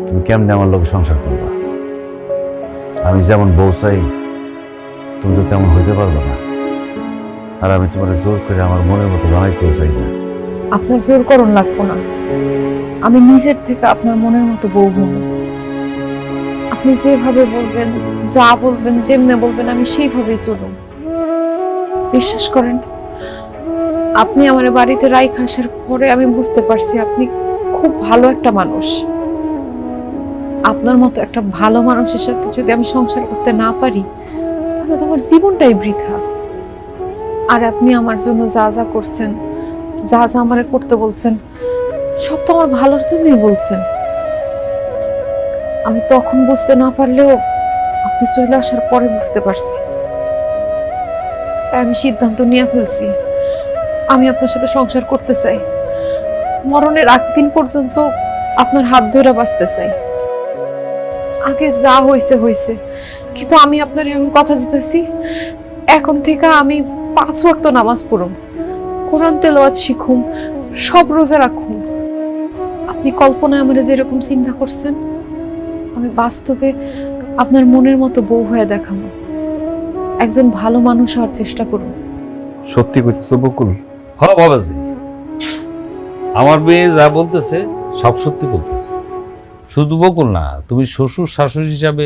তুমি কেমনে আমার লোক সংসার করবা? আমি যেমন বউ চাই তুমি তো তেমন হইতে পারবে না। আর আমি তোমার জোর করে আমার মনের মতো বানাইতেও চাই না। আপনার জোর করণ লাগবো না, আমি নিজের থেকে আপনার মনের মতো বউ হব। আপনি যেভাবে বলবেন, যা বলবেন, যেমনে বলবেন, আমি সেইভাবেই চলুন। বিশ্বাস করেন, আপনি আমার বাড়িতে রাইখা আসার পরে আমি বুঝতে পারছি আপনি খুব ভালো একটা মানুষ। আপনার মতো একটা ভালো মানুষের সাথে যদি আমি সংসার করতে না পারি, তাহলে তো আমার জীবনটাই বৃথা। আর আপনি আমার জন্য যা যা করছেন, যা যা আমারে করতে বলছেন, সব তো আমার ভালোর জন্যই বলছেন। আমি তখন বুঝতে না পারলেও আপনি চলে আসার পরে বুঝতে পারছি। তাই আমি সিদ্ধান্ত নিয়ে ফেলছি, আমি আপনার সাথে সংসার করতে চাই। মরণের আগ দিন পর্যন্ত আপনার হাত ধরে বাঁচতে চাই। আগে যা হয়েছে হয়েছে, কিন্তু আমি আপনার এমন কথা দিতেছি, এখন থেকে আমি 5 ওয়াক্ত নামাজ পড়ুম, কোরআন তেলাওয়াত শিখুম, সব রোজা রাখুম। আপনি কল্পনায় আমার যেরকম চিন্তা করছেন, আমি বাস্তবে আপনার মনের মতো বউ হয়ে দেখাবো। একজন ভালো মানুষ হওয়ার চেষ্টা করুন। সত্যি কইতেছো বকুল? হ্যাঁ বাবাজি, আমার মেয়ে যা বলতেছে সব সত্যি বলতেছে। শুধু বকুল না, তুমি শ্বশুর শাশুড়ি হিসাবে